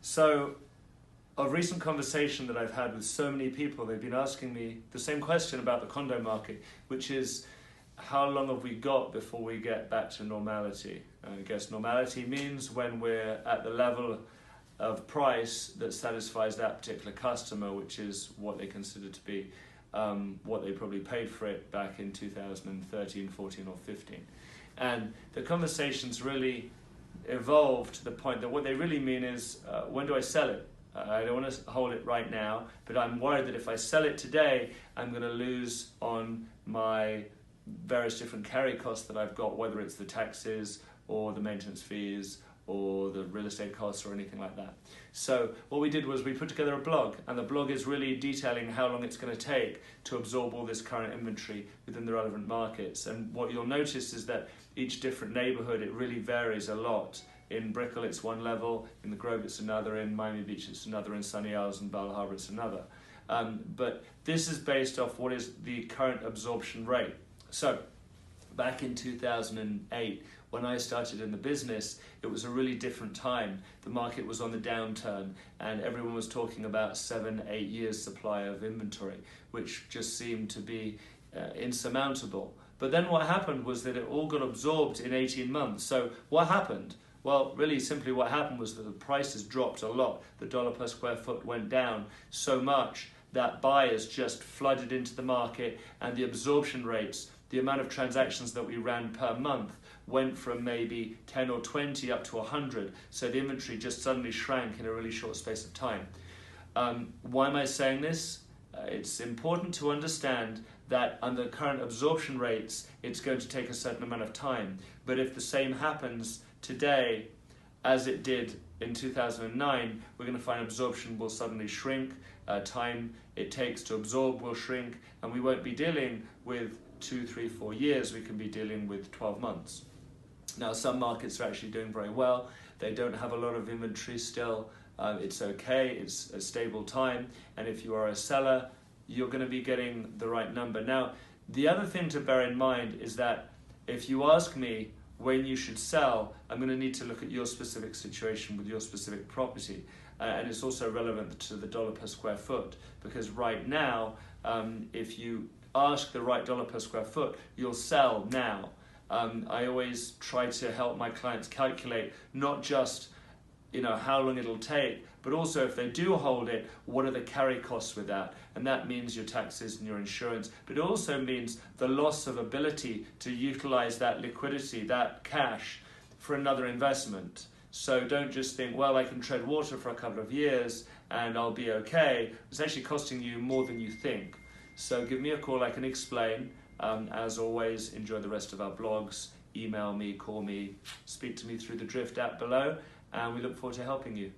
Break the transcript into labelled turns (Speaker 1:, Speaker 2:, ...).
Speaker 1: So, a recent conversation that I've had with so many people, they've been asking me the same question about the condo market, which is, how long have we got before we get back to normality? I guess normality means when we're at the level of price that satisfies that particular customer, which is what they consider to be what they probably paid for it back in 2013, 14 or 15. And the conversations really evolved to the point that what they really mean is, when do I sell it? I don't want to hold it right now, but I'm worried that if I sell it today, I'm going to lose on my various different carry costs that I've got, whether it's the taxes or the maintenance fees or the real estate costs or anything like that. So what we did was we put together a blog, and the blog is really detailing how long it's going to take to absorb all this current inventory within the relevant markets. And what you'll notice is that each different neighborhood, it really varies a lot. In Brickell it's one level, in the Grove it's another, in Miami Beach it's another, in Sunny Isles and Bal Harbour it's another. But this is based off what is the current absorption rate. So back in 2008, when I started in the business, it was a really different time. The market was on the downturn and everyone was talking about 7-8 years supply of inventory, which just seemed to be insurmountable. But then what happened was that it all got absorbed in 18 months. So what happened? Well, really simply what happened was that the prices dropped a lot. The dollar per square foot went down so much that buyers just flooded into the market, and the absorption rates, the amount of transactions that we ran per month, went from maybe 10 or 20 up to 100. So the inventory just suddenly shrank in a really short space of time. Why am I saying this? It's important to understand that under current absorption rates, it's going to take a certain amount of time. But if the same happens today as it did in 2009, we're going to find absorption will suddenly shrink, time it takes to absorb will shrink, and we won't be dealing with 2, 3, 4 years, we can be dealing with 12 months. Now, some markets are actually doing very well. They don't have a lot of inventory still. It's okay, it's a stable time, and if you are a seller, you're going to be getting the right number. Now, the other thing to bear in mind is that if you ask me when you should sell, I'm going to need to look at your specific situation with your specific property. And it's also relevant to the dollar per square foot, because right now, if you ask the right dollar per square foot, you'll sell now. I always try to help my clients calculate not just how long it'll take, but also if they do hold it, what are the carry costs with that? And that means your taxes and your insurance, but it also means the loss of ability to utilize that liquidity, that cash, for another investment. So don't just think, well, I can tread water for a couple of years and I'll be okay. It's actually costing you more than you think. So give me a call, I can explain. As always, enjoy the rest of our blogs. Email me, call me, speak to me through the Drift app below, and we look forward to helping you.